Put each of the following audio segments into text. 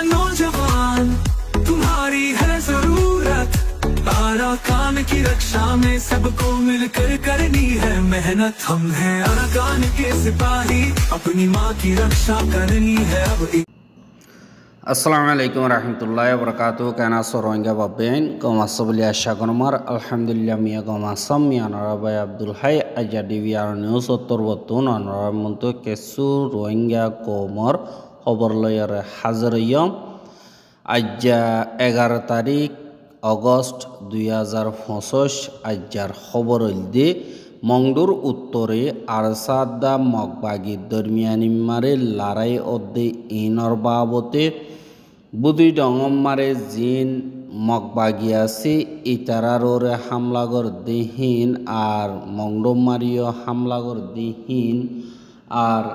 नौजवान तुम्हारी है जरूरत, अराकान की रक्षा में सबको मिलकर करनी है मेहनत। हम हैं अराकान के सिपाही, अपनी माँ की रक्षा करनी है अब। আসসালামু আলাইকুম রহমতুল্লাহ বরকাত কেনা সরোহিঙ্গা বাবেন গমাসবলিয়া শাগনমার আলহামদুলিল্লাহ মিয়া গমাসম মিয়ানরাবাই আব্দুল হাই আজা ডিভিআর নিউজ উত্তর বর্তন অনরামন্ত কেসু রোহিঙ্গা কোমর খবর লয়ার হাজারিয়ম আজ্জা 11 তারিখ আগস্ট 2025 আজ্জার খবর হইলদে মংডুর উত্তরে আরসাদা মগবাগি দরমিয়ানিমারে লড়াই অদ্দে ইনর বাবতে বুদি ডঙমারে জিন মগবাগি আছে ইতারারে হামলাগর দেহীন আর মংডমারিও হামলাগর দেহীন আর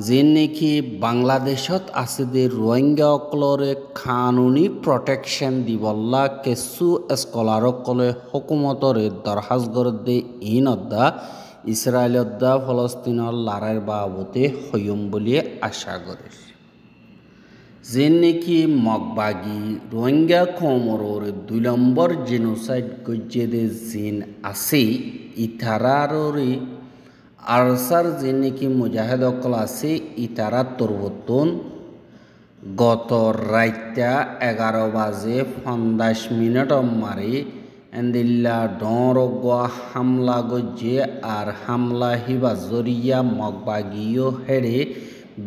জিন নেকি বাংলাদেশত আছে দে রোহিঙ্গা অকলরে কানুনি প্রটেকশন দিবল্লা কেসু স্কলারকলে হুকুমতরে দরখাস্ত দে ইনদ্দা ইসরায়েলদ্দা ফলস্তিনের লড়াইয়ের বাবতে হইম বলি আশা করে যে নাকি মগবাগি রোহিঙ্গা কমরের 2 নম্বর জেনোসাইড গজ্জেদে জিন আছে ইতারারে আরসার যে নাকি মুজাহিদ অকল আছে ইতারা তরবতন গত রাইতা 11 বাজে 50 মিনিট মারে এন্দিল্লা ডরগা হামলা গজ্জে আর হামলা হিবা জরিয়া মগবাগিও হেড়ে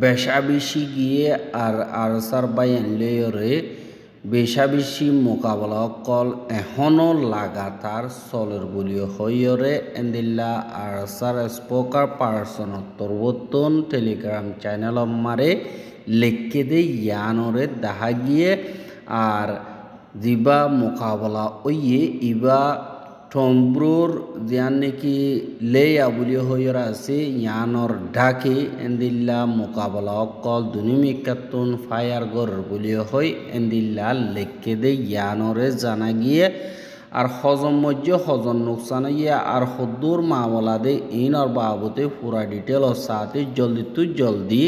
বেশাবেশি গিয়ে আর আরসার বাইন লেয়রে বেশাবেশি মোকাবেলা কল এখনও লাগাতার চলের বলিও হইরে এন্দিল্লা আরসার স্পোকার পার্সন তরবতন টেলিগ্রাম চ্যানেল মারে লেখকে দে ইয়ানরে দেখা গিয়ে আর দিবা মোকাবেলা ওইয়ে ইবা টম্ব্রুর যান নাকি লেয়া বলি হইরা আছে ইয়ানর ঢাকে এন্দিল্লা মোকাবেলা কল দুনিমিকাতুন ফায়ার গর বলি হই এন্দিল্লা লেখকে দে ইয়ানরে জানা গিয়ে আর হজম মজ্জ হজম নোকসান ইয়া আর হদ্দুর মামলা দে ইনর বাবতে পুরা ডিটেল সাথে জলদি তু জলদি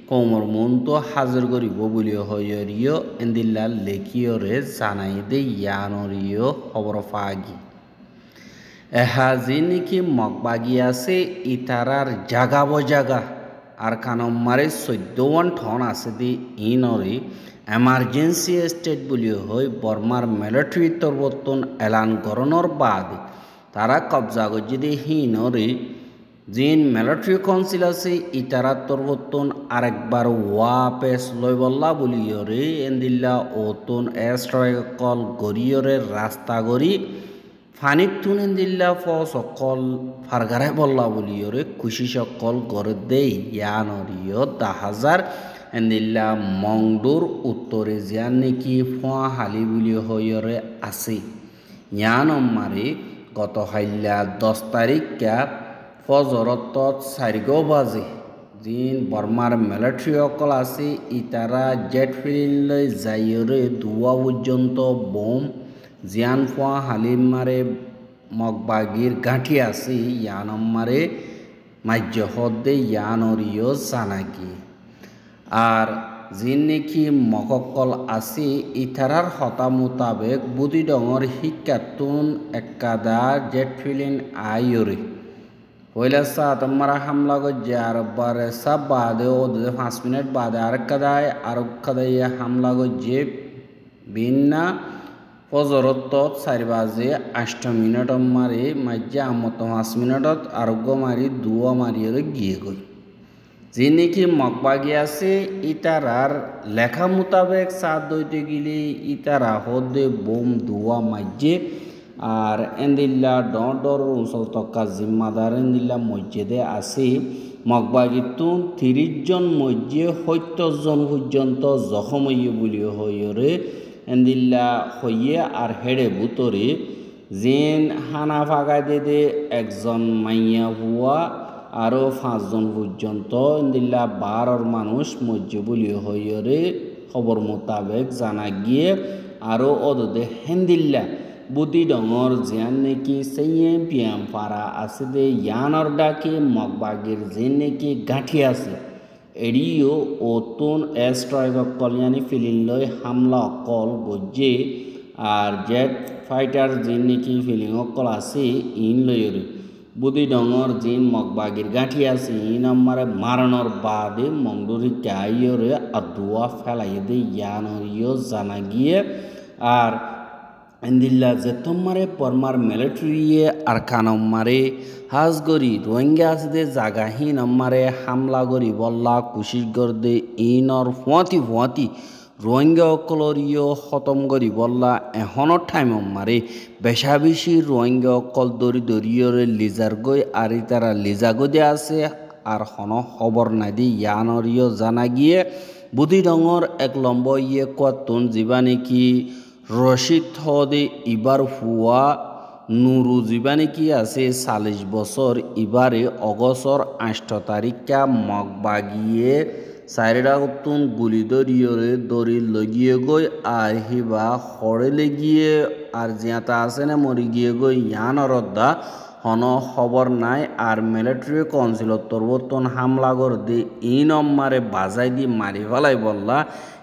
কোমর মন তো হাজির করিব বলি হইরিও এন্দিল্লা লেখিয়রে জানাই দে ইয়ানরিও খবর ফাগি এহাজি নাকি মগবাগি আছে ইতারার জাগা বজাগা আর কানমারে 14 ঠন আছে দি ইনরে এমার্জেন্সি স্টেট বলি হই বর্মার মিলিটারি তরবতন এলান করণর বাদ তারা কবজা গজি দি হিনরে জিন মিলিটারি কাউন্সিল আছে ইতারা তরবতন আরেকবার ওয়াপেস লইবল্লা বলিয়রে এন্দিল্লা ওতন এস্ট্রাইক কল গরিয়রে রাস্তা গরি ফানিক তুন এন্দিল্লা সকল ফারগারে বল্লা বলিয়রে খুশি সকল গড়ে দেই ইয়ানরিয় 10,000 এন্দিল্লা মংডুর উত্তরে জিয়ান নাকি ফোয়া হালি বলি হইরে আছে ইয়ান মারে গত হাইল্লা 10 তারিখ ফজরত 4 বাজে জিন বর্মার মিলিটারি অকল আছে ইতারা জেট ফিল্ড যাইরে দুয়া পর্যন্ত বোম জিয়ান ফোয়া হালিম মারে মগবাগির গাঁঠি আছে ইয়ানম মারে মাজ্য হদ্দে ইয়ানরিও জানাকি আর জিন নাকি মককল আছে ইতারার হতা মোতাবেক বুদি ডঙর শিক্ষাতুন একাদা জেট ফিল্ড আইরে পয়লা সাত মারা হামলা গজ্জে আর বারে সব বাদে ও 5 মিনিট বাদে আরেকদায় হামলা গজ্জে বিন্না ফজরত 4 বাজে 8 মিনিট মারে মাজ্জা 5 মিনিটত আরোগ্য মারি দুয়া মারিয়ে গিয়ে গই যে নাকি মগবাগি আছে ইতারার লেখা মোতাবেক সাত দইতে গেলে ইতারা হদে বোম দুয়া মাজ্জে আর এন্দিল্লা ডর অঞ্চল তক্কা জিম্মাদার এন্দিল্লা মসজিদে আছে মগবাগিতুন 30 জন মসজিদে 70 জন পর্যন্ত জখম হইয়ে বলি হইরে এন্দিল্লা হইয়ে আর হেড়ে বুতরে জিন হানা ফাগাই দে একজন মাইয়া হুয়া আরও 5 জন পর্যন্ত এন্দিল্লা 12 মানুষ মসজিদ বলি হইরে খবর মোতাবেক জানা গিয়ে আরও অদে হেন্দিল্লা বুদি ডঙর জিয়ান নাকি সেইম পিয়াম পারা আছে দে ইয়ানর ডাকে মগবাগির যে নাকি গাঁঠি আছে এডিও ও তুন এস্ট্রয়েক অকল ইয়ানি ফিলিন লই হামলা অকল গজ্জে আর জেট ফাইটার জিন নাকি ফিলিং অকল আছে ইন লইরে বুদি ডঙর জিন মগবাগির গাঁঠি আছে ইন আমারে মারানোর বাদে মংডুরি কাইয়রে আদুয়া ফেলাই দে ইয়ানরিও জানা গিয়ে আর এন্দিল্লা যেতমারে পরমার মিলিটারিয়ে আর কানমারে হাজগরি রোহিঙ্গা আছে জাগাহীন আমারে হামলা করি বল্লা কুশিস গর্দে ইনর ফুয়াতি রোহিঙ্গা অকলরিও খতম করি বল্লা এখনৰ টাইম আমারে বেশা বেশি রোহিঙ্গা অকল দরিয়রে লিজার গই আর তারা লিজা গদে আছে আর হন খবর নাই দি ইয়ানরিও জানা গিয়ে বুধি ডঙর এক লম্ব ইয়ে কতুন যিবা নেকি রশিদ হদে ইবার ফুয়া নুরু যিবা নেকি আছে 40 বছর ইবারে অগস্টর 8 তারিখা মগবাগিয়ে চারিটা কতুন গুলি দরিয়রে দরি লগিয়ে গই আর হিবা হরে লেগিয়ে আর জিয়াতা আছে না মরি গিয়ে গই ইয়ানরদ্দা হন খবর নাই আর মিলিটারি কাউন্সিলত তরবতন হামলা করতে ইন অম্মারে বাজাই দি মারি ফেলাই বললা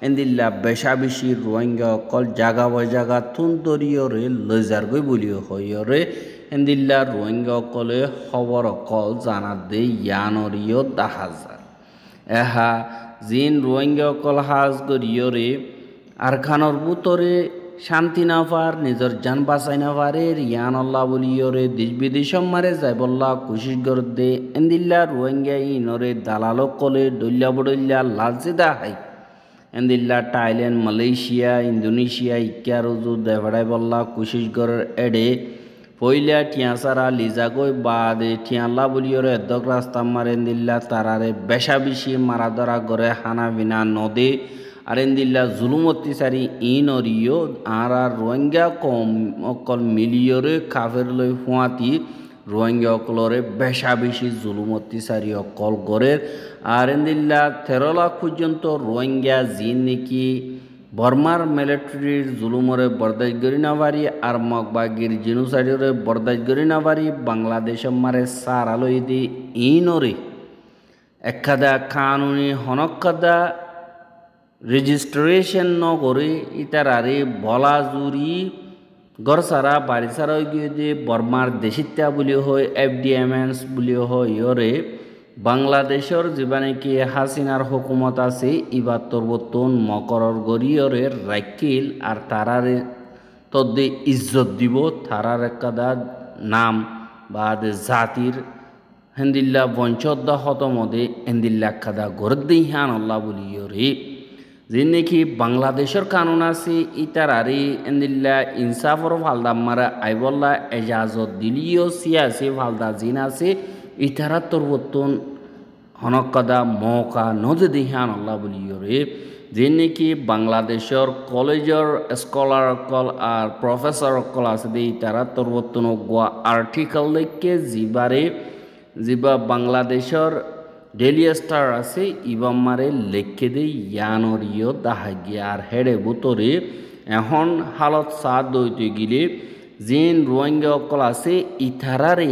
এন্দিল্লা বেশা বেশি রোহিঙ্গা অকল জাগা বয় জাগা তুন দরিয়রে লইজার গই বলিও হইরে এন্দিল্লা রোহিঙ্গা অকলে খবর অকল জানা দে ইয়ানরিও 10,000 এহা জিন রোহিঙ্গা অকল হাজ করিয়রে আর খানর বুতরে শান্তি না পার নিজের জান বাঁচাই না পারে রিয়ান আল্লাহ বলিয়রে দেশ বিদেশ মারে যাই বল্লা কুশিস গর্দে এন্দিল্লা রোহিঙ্গা ইনরে দালালক কলে দল্যা বডল্যা লালচিদা হাই এন্দিল্লা থাইল্যান্ড মালয়েশিয়া ইন্দোনেশিয়া ইক্কা রুজু দেভাড়াই বল্লা কুশিস গড়ের এডে পইলা টিয়াসারা লিজাগই বাদে টিয়াল্লা বলিয়রে এদক রাস্তা মারে এন্দিল্লা তারারে বেশা বেশি মারা ধরা গড়ে হানা বিনা নদে আর এন্দিল্লা জুলুম অত্যাচারী ইনরিও আর রোহিঙ্গা কম অকল মিলিয়রে কাফের লই ফুয়াতি রোহিঙ্গা অকলরে বেশা বেশি জুলুম অত্যাচারী অকল গড়ের আর এন্দিল্লা 13 লাখ পর্যন্ত রোহিঙ্গা জিন নাকি বর্মার মিলিটারির জুলুমরে বরদাস্ত করি না পারি আর মগবাগির জিনোসাইডরে বরদাস্ত করি না পারি বাংলাদেশ মারে সারা লই দি ইনরে একখাদা কানুনি হনকাদা রেজিস্ট্রেশন নগরে ইতারারে বলা জুরি ঘর সারা বাড়ি সারা গিয়ে যে বর্মার দেশিত্যা বলি হয় FDMNs বলি হয় ইয়রে বাংলাদেশের যেবানে কি হাসিনার হুকুমত আছে ইবার তরবতন মকরর গরিয়রে রাখিল আর তারারে তদ্দে ইজ্জত দিব তারার একদা নাম বা জাতির হেন্দিল্লা বঞ্চদ্দা হতমদে হেন্দিল্লা একদা গরদ্দি হান আল্লাহ বলিয়রে যে নাকি বাংলাদেশের কানুন আছে ইতারারে এন্দিল্লা ইনসাফর ফালদা মারা আইবল্লা এজাজত দিলিও সিয়াসি ফালদা জিন আছে ইতারা তরবতন হনকদা মৌকা নজে দিহান আল্লাহ বলিয়রে যে নাকি বাংলাদেশের কলেজের স্কলার অকল আর প্রফেসর অকল আছে দে ইতারা তরবতন গোয়া আর্টিকেল লেখকে জিবা বাংলাদেশের ডেলি স্টার আছে ইবামারে লেখকে দে ইয়ানরিও দাহাগি আর হেডে বুতরে এখন হালত সাদ দইতে গিলে জিন রোহিঙ্গা অকল আছে ইতারারে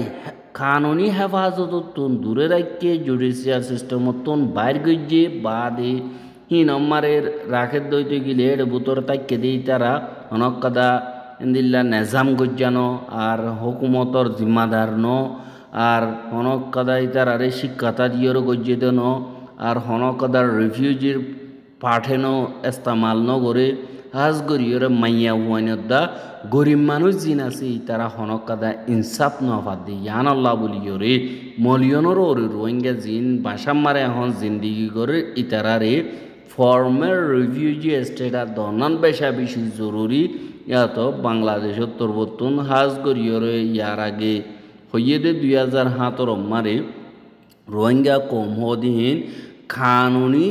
কানুনি হেফাজত দূরে রাখতে জুডিশিয়াল সিস্টেমতন বাইর গিয়ে বাদে হিনমারের রাখের দইতে গিলে এর বুতর তাকে দিই তারা অনকাদা এন্দিল্লা নেজাম গজ্জানো আর হুকুমতর জিম্মাদার ন আর হনকাদা ইতারারে শিক্ষাতা দিয়ের গজ্জে দেন আর হনকাদার রিফিউজির পাঠেনো ইস্তেমাল ন করে হাজ গরিয়রে মাইয়া ওয়ানদা গরিব মানুষ জিন আছে তারা হনকাদা ইনসাফ নফাত দি ইয়ান আল্লাহ বলিয়রে মলিয়নের ওরে রোহিঙ্গা জিন বাসা মারে এখন জিন্দিগি করে ইতারারে ফর্মের রিফিউজি স্টেটাস দনান বেশা বেশি জরুরি ইয়াত বাংলাদেশের তরবতন হাজ গরিয়রে ইয়ার আগে হইয়ে দে 2017 মারে রোহিঙ্গা কম হদিহীন কানুনি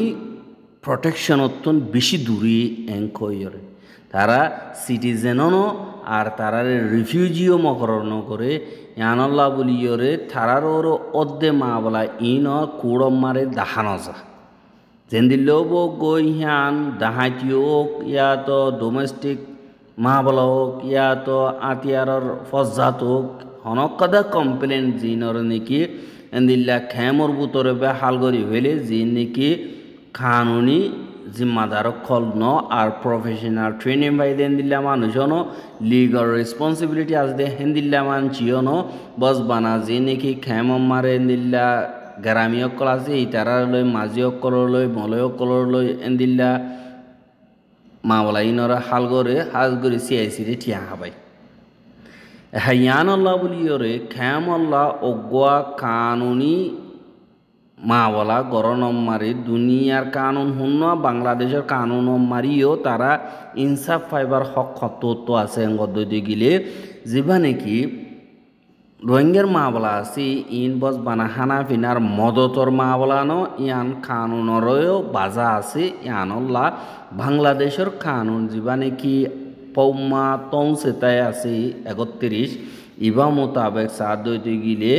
প্রটেকশনতন বেশি দূরে এঙ্ক হইরে তারা সিটিজেনও আর তারারে রিফিউজিও মকরণ করে ইয়ানল্লাহ বলিয়রে তারার ওর অর্ধে মা বলা ইন কুড়ম মারে দাহানো যা জেন্দিল্লেও গই হ্যান দাহাইটিও হোক ইয়া তো ডোমেস্টিক মা বলা হোক ইয়া তো আতিয়ারর ফজাত হোক হনকদা কমপ্লেন জিনর নাকি এন্দিল্লা খেমর বুতরে বে হাল করি ফেলে যে নাকি কানুনি জিম্মাদার খল ন আর প্রফেশনাল ট্রেনিং বাই দেন দিল্লা মানুষ ন লিগাল রেসপন্সিবিলিটি আজ দে হেন্দিল্লা মানচিও ন বস বানা যে নাকি খেমম মারে এন্দিল্লা গ্রামী অকল আছে ইতারার লই মাঝি অকলর লই মলয় অকলর লই এন্দিল্লা মা বলা ইনরা হাল করে হাজ করে সিআইসি রে ঠিয়া হাবাই হাইয়ান আল্লাহ বলিওরে খেম আল্লাহ অগুয়া কানুনি মা বলা গরনম মারি দুনিয়ার কানুন হুন্ন বাংলাদেশের কানুন মারিও তারা ইনসাফ ফাইবার হক খত্ত আছে গদ্য গিলে যেবা নাকি রোহিঙ্গার মা বলা আছে ইন বস বানা হানা ফিনার মদতর মা বলানো ইয়ান কানুনরও বাজা আছে ইয়ানল্লা বাংলাদেশের কানুন যেবা নাকি পৌমা তংসেতায় আছে 31 ইবা মোতাবেক সাদ গিলে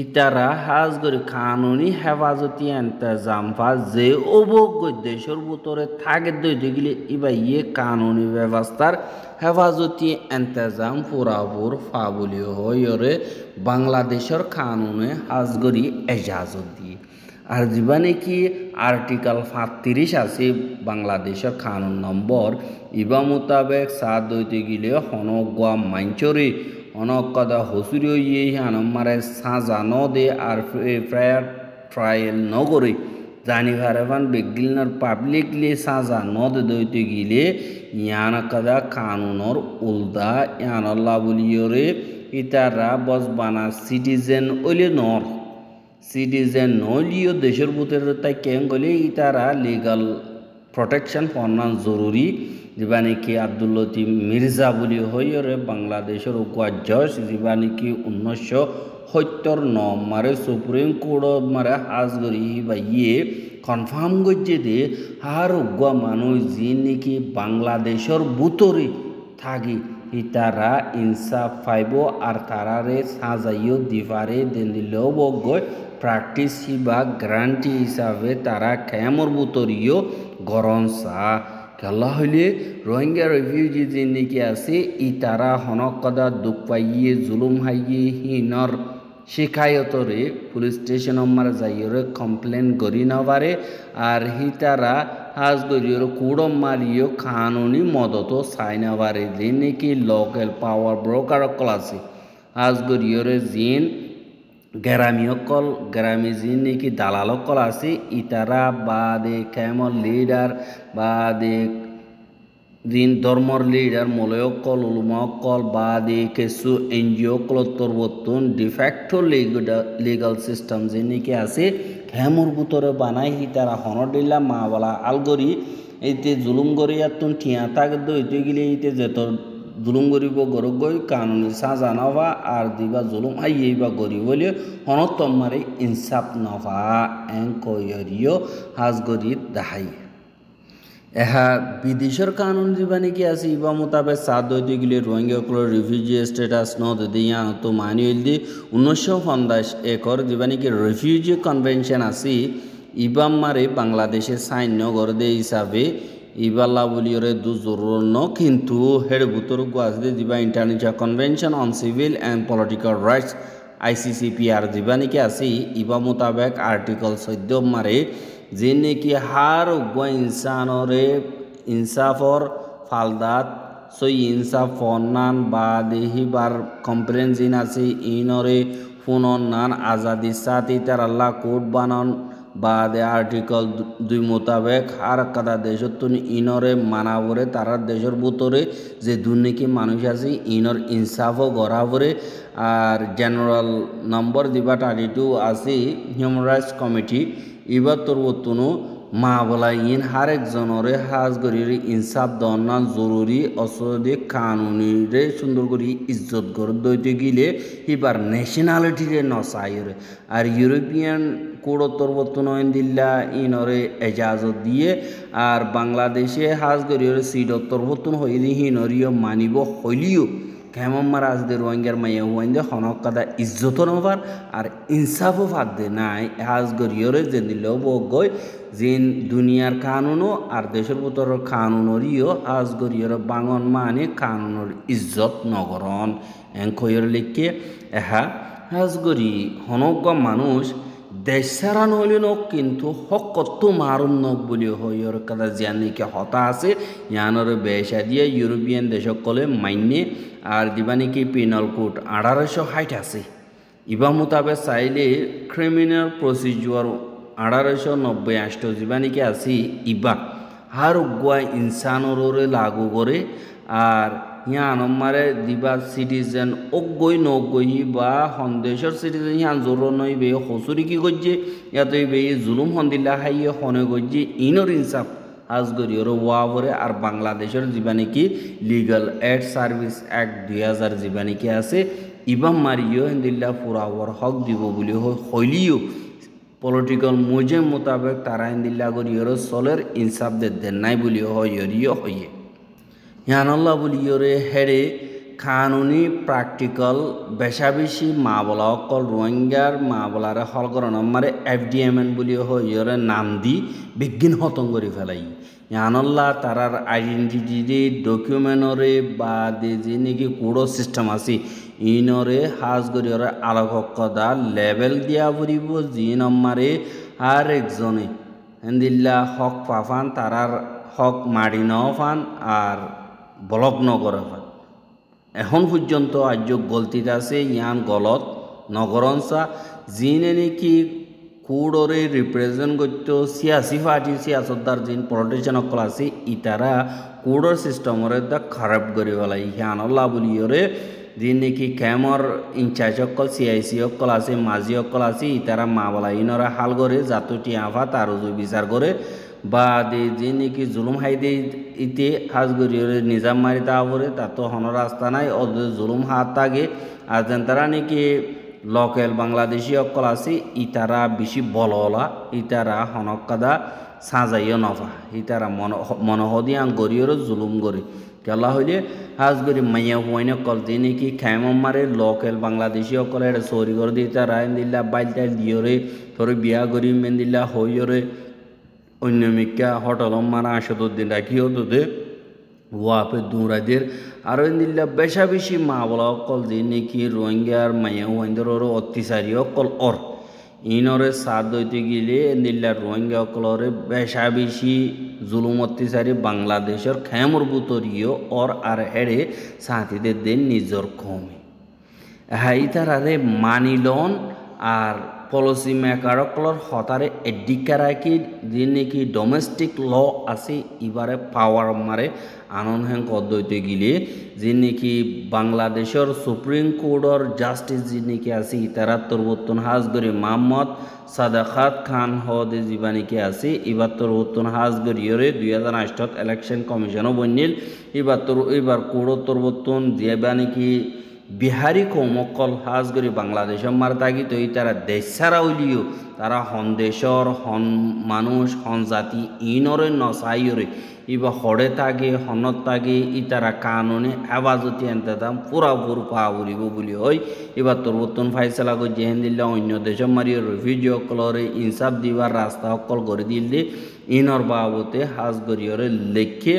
ইতারা হাজ করে কানুনি হেফাজতি এন্তেজাম ফা যে অবজ্ঞ দেশের ভিতরে থাকে দইতে গেলে ইবা কানুনি ব্যবস্থার হেফাজতি এন্তেজাম পুরাপুর ফা বলিও হইরে বাংলাদেশের কানুনে হাজ করি এজাজত দিয়ে আর যেবা নাকি আর্টিকেল 35 আছে বাংলাদেশের কানুন নম্বর ইবা মোতাবেক সাদ দইতে গেলে হনগুয়া মাঞ্চরে অনকদা হসুরিও হানমারে সাজা ন দে আর ফেয়ার ট্রায়াল নগরে জানি ভারেভান বেগিলনার পাবলিকলি সাজা ন দে দইতে গিলে ইয়ানকদা কানুনর উলদা ইয়ানল্লা বলিওরে ইতারা বসবানা সিটিজেন ওলে নর সিটিজেন নলিও দেশের ভিতরে তাই কেন গলে ইতারা লিগাল প্রটেকশন পড়ান জরুরি যেবা নাকি আব্দুল লতিফ মির্জা বলি হইরে বাংলাদেশের জজ যেবা নাকি 1970 মারে সুপ্রিম কোর্ট মারে হাজ করি বা কনফার্ম করছে যে আর উগুয়া মানুষ যে নাকি বাংলাদেশের ভিতরে থাকি তারা ইনসাফ পাইব আর তারারে সাজাইও দিবারে দেন দিলেও বগয় প্র্যাকটিস বা গ্যারান্টি হিসাবে তারা খেমর ভিতরেও গরম চা খেলা হইলে রোহিঙ্গা রেফিউজি যে নাকি আছে ই তারা হনকদা দুঃখ পাইয়ে জুলুম হাইয়ে হিনর শিকায়তরে পুলিশ স্টেশন মারা যাইরে কমপ্লেন করি নবারে আর হি তারা হাজ গরিয়র কুড়ম মারিও কানুনি মদত চাই নবারে যে নাকি লোকাল পাওয়ার ব্রোকার অকল আছে হাজ গরিয়রে জিন গ্রামী অকল গ্রামী যে নাকি দালাল অকল আছে ইতারা বাদে কেমন লিডার বাদে দিন ধর্মর লিডার মলয় অকল উলমা অকল বাদে কিছু এনজিও অকলতর বর্তন ডিফ্যাক্টো লিগাল সিস্টেম যে নাকি আছে হেমর ভিতরে বানাই হি তারা হনর দিলা মা বলা আলগরি এইতে জুলুম করি আর তুন ঠিয়া তাকে দইতে গেলে এইতে যেত জুলুম করিব গরক গই কানুনি সাজা নভা আর দিবা জুলুম আইয়ে বা গরি বলে হনত মারে ইনসাফ নভা এং কইরিও হাজ গরি দাহাই এহা বিদেশের কানুন যেবা নাকি আছে ইবা মোতাবেক সাত দইতে গেলে রোহিঙ্গাগুলোর রিফিউজি স্ট্যাটাস ন দিয়া তো মানিয়েল দি 1950 একর যেবা নাকি রিফিউজি কনভেনশন আছে ইবাম মারে বাংলাদেশে সাইন নগর দে হিসাবে ইবাল্লা বলিওরে দু জরুর ন কিন্তু হেড ভুতর গুয়াজদে যেবা international convention on civil and political rights ICCPR যেবা নাকি আছে ইবা মোতাবেক আর্টিকেল 14 মারে যে নাকি হার উগ্র ইনসানরে ইনসাফর ফালদাত সই ইনসাফ ফনান বা দেহিবার কমপ্লেন জিন আছে ইনরে ফুনন নান আজাদি সাথে তার আল্লাহ কোর্ট বানান বা দে আর্টিকেল 2 মোতাবেক আর কাদা দেশতুন ইনরে মানাবরে তারা দেশের ভিতরে যে দুর্নীতি মানুষ আছে ইনর ইনসাফও গড়াবরে আর জেনারেল নম্বর দিবা 32 আছে হিউম্যান রাইটস কমিটি এবার তোর বর্তনু মা বলা ইন হার একজনরে হাজ গরির ইনসাফ দনা জরুরি অসদে কানুনি রে সুন্দর করি ইজ্জত করে দইতে গিলে এবার ন্যাশনালিটি রে নসাইরে আর ইউরোপিয়ান কোড তোর বর্তন দিল্লা ইনরে এজাজত দিয়ে আর বাংলাদেশে হাজ গরির সিট তোর বর্তন হইলে হিনরিও মানিব হইলিও কেমন মারা আজদের রোহিঙ্গার মাইয়া হুয়াইন্দে হনক কাদা ইজ্জত নবার আর ইনসাফও ফাঁদে নাই হাজ গরিয়রে যে দিলেও বগয় জিন দুনিয়ার কানুনও আর দেশের ভিতরের কানুনরিও হাজ গরিয়র বাঙন মানে কানুনের ইজ্জত নগরণ এংকয়ের লিখে এহা হাজগরি হনজ্ঞ মানুষ দেশ ছাড়া নইলেন কিন্তু হকত মারুন নক বলি হইর কাদা জিয়ান নাকি হতা আছে ইয়ানোর বেসা দিয়ে ইউরোপিয়ান দেশকলে মাইনে আর দিবা নাকি পেনাল কোড 1860 আছে ইবা মোতাবেক চাইলে ক্রিমিনাল প্রসিডিউর 1898 যা নাকি আছে ইবা হার গুয়া ইনসানরে লাগু করে আর ইয়ান মারে দিবা সিটিজেন অগৈ নগৈ বা সন্দেশর সিটিজেন ইয়ান জোর নই বে হসুরি কি গজ্জে ইয়াতে বে জুলুম হন্দিল্লা হাইয়ে হনে গজ্জে ইনর ইনসাফ হাজগরিয়র ওয়াবরে আর বাংলাদেশের যা নাকি লিগাল এড সার্ভিস অ্যাক্ট 2000 যা নাকি আছে ইবাম মারিও হিন্দিল্লা পুরাওয়ার হক দিব বলি হইলিও পলিটিক্যাল মুজেম মোতাবেক তারা হিন্দিল্লা গরিয়র সলের ইনসাফ দেন নাই বলি হইয়রিও হইয়ে ইয়ানল্লা বলিয়রে হেরে কানুনি প্র্যাকটিক্যাল বেশা বেশি মা বলা অকল রোহিঙ্গার মা বলারে হলকরণ মারে FDMN বলি হইয়রে নাম দি বিজ্ঞান হতং করে ফেলাই ইয়ানল্লা তারার আইডেন্টিটি ডকুমেন্টরে বা যে নাকি কোডো সিস্টেম আছে ইনরে হাজ গরিয়রে আলোকদা লেভেল দিয়া পড়িব যি নম্বরে আর একজনে হেন্দিল্লা হক পাফান তারার হক মারি ন ফান আর ব্লক নগরে ফান এখন পর্যন্ত আজ গলতিতে আছে ইয়ান গলত নগরঞ্চা যিনে নাকি কুড়রে রিপ্রেজেন্ট করত সিয়াসি পার্টি সিয়াসতদার যিন পলিটিশিয়ান অকল আছে ইতারা কুড়র সিস্টেমরে দা খারাপ করে পেলাই হিয়ানল্লা বলিয়রে যিন নাকি ক্যামর ইনচার্জ অকল CIC অকল আছে মাঝি অকল আছে ইতারা মা বলা ইনরা হাল করে জাতুটি আফা তার বিচার করে বা যে নাকি জুলুম হাই দে ইতে হাজগরিয়রে নিজাম মারি তাহলে তার তো হন রাস্তা নাই ওদের জুলুম হাত থাকে আর যেন তারা নাকি লোকাল বাংলাদেশি অকল আছে ইতারা বেশি বললা ইতারা হনকাদা সাজাইও নফা ইতারা মনহদিয়াং গরিয়র জুলুম গরি কেলা হইলে হাজগরি মাইয়া হুয়াইনে কল যে নাকি খাইম মারে লোকাল বাংলাদেশি অকল এটা চৌরি করে দিয়ে তারা দিল্লা বাইল টাইল দিয়রে তোর বিয়া করি মেন্দিল্লা হইয়রে অন্য মিকা হোটেল মারা 80 দিন রাখিও তোদের ওয়াপে দুরাদের আর দিল্লা বেশা বেশি মা বলা অকল যে নাকি রোহিঙ্গার মাইয়া হুয়াইন্দর অত্যাচারী অকল অর ইনরে সাথ দইতে গেলে দিল্লা রোহিঙ্গা অকলরে বেশা বেশি জুলুম অত্যাচারী বাংলাদেশের খেমর বুতরিও অর আর হেরে সাথীদের দেন নিজর কমে হাই তারারে মানিলন আর পলিসি মেকারকলর হতারে এডিকারাকি যে নাকি ডোমেস্টিক ল আছে এবারে পাওয়ার মারে আনন্দ হ্যাং কদ্দইতে গিলে যে নাকি বাংলাদেশের সুপ্রিম কোর্টর জাস্টিস যে নাকি আছে তারা তরবর্তন হাজগরি মোহাম্মদ সাদাকাত খান হদে যা নাকি আছে এবার তরবর্তন হাজগরিয়রে 2008 ইলেকশন কমিশনও বন্যিল এবার কোর্ট তরবর্তন যা নাকি বিহারি কৌমকল হাজগরি বাংলাদেশের মার তাগি তো তারা দেশ ছাড়া হইলিও তারা হন দেশর হন মানুষ হন জাতি ইনরে নসাইরে ইবা হরে তাগে হনত তাগে ইতারা কানুনে হেফাজতি এনতাম পুরাপুর পাহরিব বলি হয় এবার তরবর্তন ফাইসলা করে জেহেন দিল্লা অন্য দেশের মারিয়ে রিফিউজি অকলরে ইনসাফ দিবার রাস্তা অকল করে দিলে ইনর বাবতে হাজগরিয়রে লেখে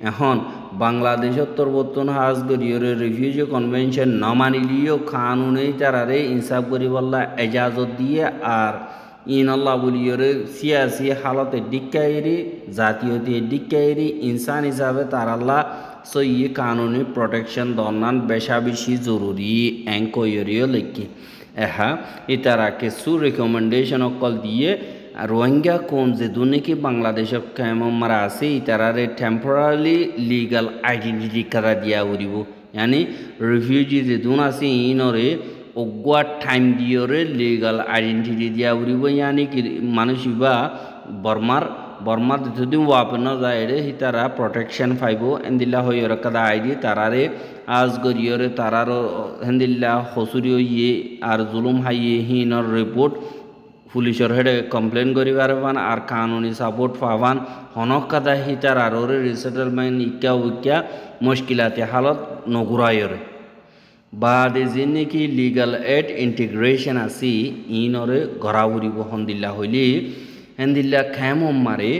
এখন বাংলাদেশের তরবর্তন হাজগরিয়রে রিফিউজি কনভেনশন না মানিলিও কানুনেই তারারে ইনসাফ করি বললা এজাজত দিয়ে আর ইনল্লা বলিয়রে সিয়াসি হালতে ডিক্কাইরি জাতীয়তে ডিক্কাইরি ইনসান হিসাবে তারাল্লা সই কানুনি প্রোটেকশন দনান বেশা বেশি জরুরি এঙ্কয়রিও লেখি এহা ইতারা কিছু রেকমেন্ডেশন অকল দিয়ে রোহিঙ্গা কোন যে দুনিকি বাংলাদেশের মারা আছে ইতারারে টেম্পোরারি লিগাল আইডেন্টিটি কারা দিয়া উড়িব यानी रिफ्यूजी যে দুন আছে ইনরে অগুয়া টাইম দিয়রে লিগাল আইডেন্টিটি দিয়া উড়িব यानी কি মানুষ ইবা বর্মার যদি ওয়াপে ন যায় রে তারা প্রোটেকশন পাইব এন্দিল্লা হইর কাদা আইডি তারারে আজ গরিয়রে তারার হেন্দিল্লা হসুরিও ইয়ে আর জুলুম হাইয়ে হিনর রিপোর্ট পুলিশের হেডে কমপ্লেন করি পারবান আর কানুনি সাপোর্ট পাবান হনক কাদা হিতার আর রিসেটেলমেন্ট ইকা উইকা মুশকিলাতে হালত নগুরায়রে বাদে যে নাকি লিগাল এড ইন্টিগ্রেশন আছি ইনরে গড়া উড়িব হন্দিল্লা হইলি হেন্দিল্লা খেম মারে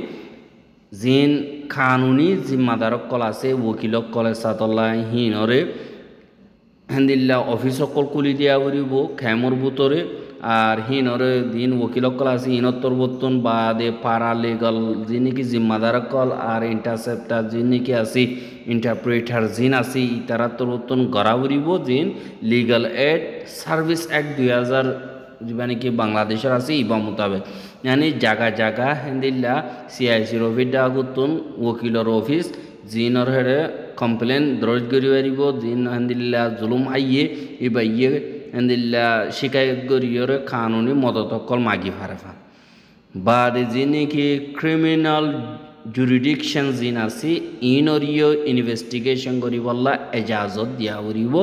জিন কানুনি জিম্মাদারক কল আছে ওকিলক কলে সাতল্লা হিনরে হেন্দিল্লা অফিস সকল খুলি দিয়া উড়িব খেমর ভিতরে আর হিনরে দিন ওকিল সকল আছে হিনত্তর বর্তন বাদে পারা লিগাল যিনি কি জিম্মাদার কল আর ইন্টারসেপ্টার যিনি কি আছে ইন্টারপ্রেটার জিন আছে ইতারাত্তর বর্তন গড়া উড়িব জিন লিগাল এড সার্ভিস অ্যাক্ট 2000 মানে কি বাংলাদেশের আছে ইবা মোতাবেক মানে জায়গা জায়গা হেন্দিল্লা সিআইসির অফিস ডাগুতন ওকিলর অফিস জিনর হেডে কমপ্লেন দরজ করি পারিব জিন হেন্দিল্লা জুলুম আইয়ে ইবা ইয়ে হেন্দিল্লা শিকায়ত করিয়রে কানুনি মদত কল মাগি ফারেফা বাদে যিনি কি ক্রিমিনাল জুরিডিকশন জিন আছে ইনরিও ইনভেস্টিগেশন করিবল্লা এজাজত দিয়া উড়িব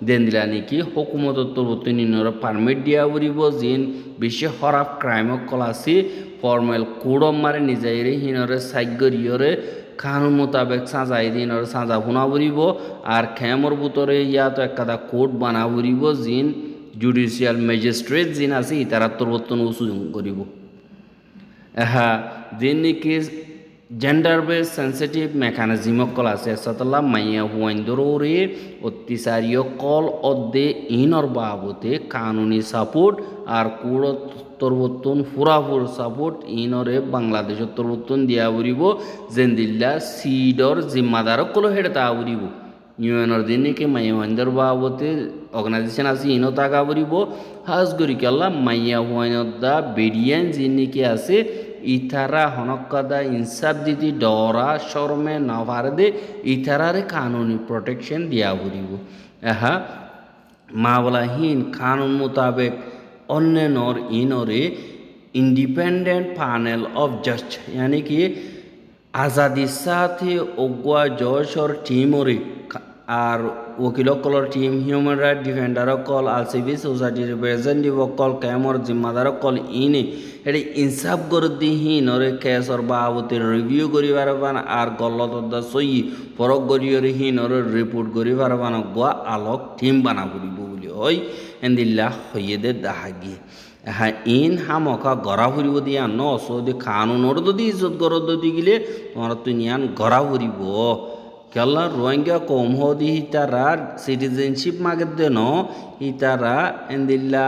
দেন দিলা নাকি হুকুমতর তরফতে নিনর পারমিট দিয়া উড়িব জিন বেশি হরাপ ক্রাইম কল আছে ফর্মেল কোডম মারে নিজাইরে হিনরে সাইগরিয়রে কানুন মোতাবেক সাজাই দিন আর সাজা শুনা উড়িব আর খেমর ভিতরে ইয়াতো একটা কোর্ট বানা উড়িব জিন জুডিশিয়াল ম্যাজিস্ট্রেট জিন আছে ইতারা তরবর্তন উসুল করিব হ্যাঁ জিন নাকি gender base sensitive mechanism call আছে সতলা মাইয়া হুয়াইন্দরে অত্যাচারীয় কল অদ্দে ইনর বাবতে কানুনি সাপোর্ট আর কুড় তরবর্তন ফুরাফুর সাপোর্ট ইনরে বাংলাদেশের তরবর্তন দিয়া উড়িব জেন্দিল্লা সিডর জিম্মাদার কল হেডে তা উড়িব ইউএনর দিন নাকি মাইয়া হুয়াইন্দর বাবতে অর্গানাইজেশন আছে ইনো তাকা উড়িব হাজ করি কেলা মাইয়া হুয়াইনর দা বেরিয়ান যিনি নাকি আছে ইতারা হনকাদা ইনসাফ দিদি ডরা শর্মে নভারদে ইতারারে কানুনি প্রোটেকশন দিয়া উড়িব এহা মাওলাহীন কানুন মোতাবেক অন্য নর ইনরে ইন্ডিপেন্ডেন্ট প্যানেল অফ জাজ यानी कि आज़ादी साथे ओगुआ जशर टीमरे আর ওকিল কলর টিম হিউম্যান রাইট ডিফেন্ডার কল আর সিভিল সোসাইটি রিপ্রেজেন্টেটিভ কল ক্যামর জিম্মাদার কল ইনে এটি ইনসাফ করে দি হিনরে কেসর বাবতের রিভিউ করি পারবান আর গলত সই ফরক করিয়রে হিনরে রিপোর্ট করি পারবান গোয়া আলোক টিম বানা করিব বলি হয় এন্দিল্লা হইয়ে দে দাহাগি হ্যাঁ ইন হামকা গড়া ফুরিব দিয়া ন সৌদি কানুনর যদি ইজ্জত গড় দি গিলে তোমার তুই নিয়ান গড়া ফুরিব কেলা রোহিঙ্গা কম হদি হিতারা সিটিজেনশিপ মাগে দেন ইতারা এন্দিল্লা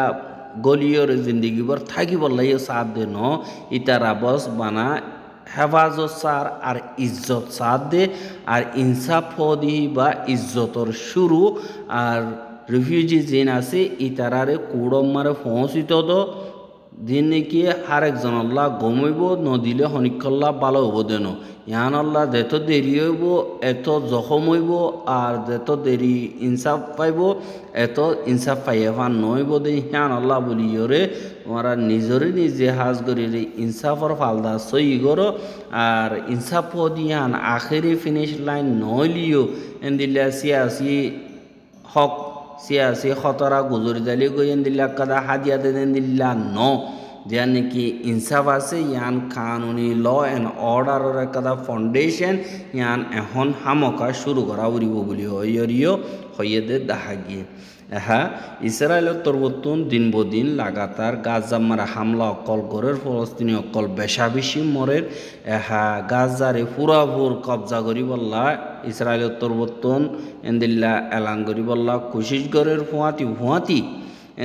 গলিয়র জিন্দগি বর থাকি বললাই সাথ দেন ইতারা বস বানা হেফাজত সার আর ইজ্জত সাথ দে আর ইনসাফ হদি বা ইজ্জতর শুরু আর রিফিউজি জিন আছে ইতারারে কুড়ম মারে পৌঁছিত দো দিন নাকি আর একজন আল্লাহ গমইব নদিলে হনিকল্লা ভালো হব দেন ইয়ান আল্লাহ যেত দেরি হইব এত জখম হইব আর যেত দেরি ইনসাফ পাইব এত ইনসাফ পাইয়া ফান নইব দে ইয়ান আল্লাহ বলিয়রে তোমরা নিজরে নিজে হাজ করি ইনসাফর ফালদা সই করো আর ইনসাফ দিয়ান আখেরি ফিনিশ লাইন নইলিও এন্দিল্লা সিয়াসি হক সিয়াসি খতরা গুজরি দালি গইন দিল্লা কাদা হাদিয়া দেন দিল্লা ন যার নাকি ইনসাফ আছে ইয়ান কানুনি ল অ্যান্ড অর্ডারের কাদা ফাউন্ডেশন ইয়ান এখন হামকা শুরু করা উড়িব বলি হইয়রিও হইয়ে দে দাহাগিয়ে হ্যাঁ ইসরায়েলের তরবর্তন দিন বদিন লাগাতার গাজা মারা হামলা অকল গড়ের ফলস্তিনি অকল বেশা বেশি মরের হ্যাঁ গাজারে পুরাপুর কবজা করি বললা ইসরায়েলের তরবর্তন এন্দিল্লা এলান করি বললা কোশিশ গড়ের ফুয়াতি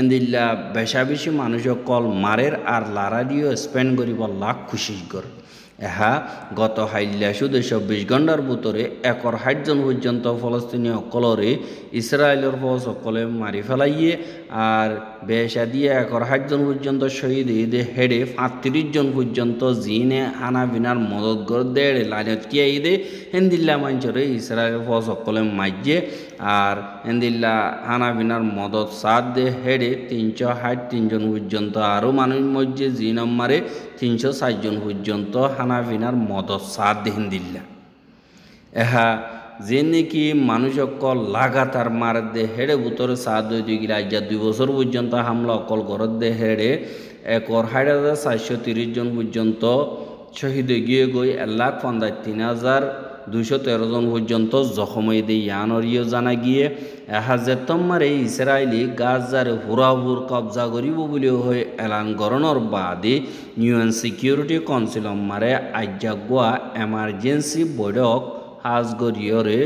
এন্দিল্লা বেশা বেশি মানুষ অকল মারের আর লারাডিও স্পেন্ড করি বললা কোশিশ গড় হ্যাঁ গত হাইল্লা শুধু 24 ঘণ্টার ভিতরে 160 জন পর্যন্ত ফলস্তিনীয় অকলরে ইসরায়েলের ফৌজ সকলে মারি ফেলাইয়ে আর বেশা দিয়ে 160 জন পর্যন্ত শহীদ ঈদে হেডে 35 জন পর্যন্ত জিনে হানা বিনার মদত করে দেড়ে লাইনত টিয়া ঈদে হেন্দিল্লা মাঞ্চরে ইসরায়েলের ফৌজ সকলে মাইজে আর হেন্দিল্লা হানা বিনার মদত সাত দে হেডে 363 জন পর্যন্ত আরও মানুষ মধ্যে জিনম মারে 360 জন পর্যন্ত হানাফিনার মদত সাথ দেহেন দিল্লা এহা যে নাকি মানুষ অকল লাগাতার মার দে হেডে বুতরে সাথ দিয়ে গিয়ে আজ 2 বছর পর্যন্ত হামলা অকল ঘরত দে হেডে 1,430 জন পর্যন্ত শহীদ গিয়ে গই 1,53,213 জন পর্যন্ত জখম দিয়ে ইয়ানরিও জানা গিয়ে যেতমারে ইসরায়েলি গাজারে হুরাহুর কবজা করিব বলে হয়ে এলান গরণর বাদে ইউএন সিকিউরিটি কাউন্সিল মারে আজ্ঞা গোয়া এমার্জেন্সি বৈঠক হাজ গরিয়রে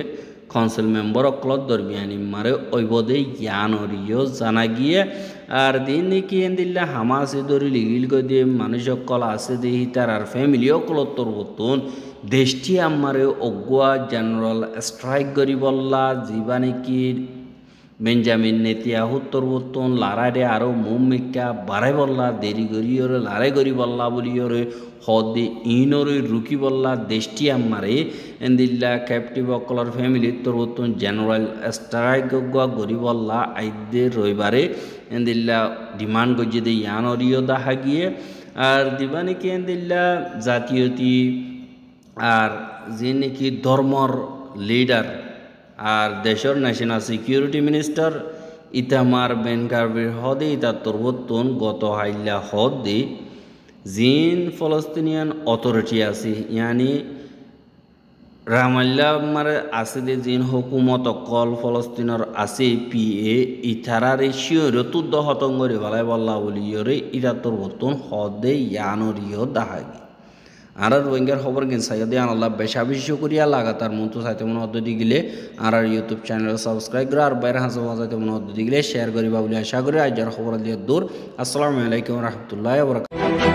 কাউন্সিল মেম্বার অকলত দরমিয়ানি মারে ওইবদে ইয়ানরিও জানা গিয়ে আর দিন নাকি এন্দিল্লা হামাসে ধরে লিগিল গদে মানুষ অকল আছে দেহি তার আর ফ্যামিলি অকলত তরবতন দেশটি আমারে অগুয়া জেনারেল স্ট্রাইক গরিবল্লা জীবা নাকি বেঞ্জামিন নেতিয়াহু তরবতন লারারে আরও মুমিকা বাড়াই বল্লা দেরি গরিয়রে লারে গরি বল্লা বলিয়রে হদে ইনরে রুকি বল্লা দেশটি আমারে এন্দিল্লা ক্যাপটিভ অকলর ফ্যামিলি তরবতন জেনারেল স্ট্রাইক গরি বল্লা আইদে রবিবারে এন্দিল্লা ডিমান্ড গজে দে ইয়ানরিও দেখা গিয়ে আর দিবা নাকি এন্দিল্লা জাতীয়তি আর যে নাকি ধর্মর লিডার আর দেশের national security minister Itamar Ben Gvir হদে ইতা তরবতন গত হাইল্লা হদে জিন ফলস্তিনিয়ান অথরিটি আছে ইয়ানি রামাল্লা মারে আছে দে জিন হুকুমত অকল ফলস্তিনের আছে পিএ ইথারারে শিওরে 14% রে বল্লা বলিয়রে ইতা তরবতন হদে ইয়ানরিও দাহাগি আর রোহিঙ্গার খবর গেন সাইদে আল্লাহ বেশা বেশি করিয়া লাগাতার মতো চাইতে মনে হদ্দি গেলে আর ইউটিউব চ্যানেল সাবস্ক্রাইব করে আর বাইরে হাসা চাইতে মনে হদ্দি গেলে শেয়ার করিবা বলে আশা করি আজ খবর দিয়ে দূর আসসালামু আলাইকুম রহমতুল্লাহ বরকাতুহু।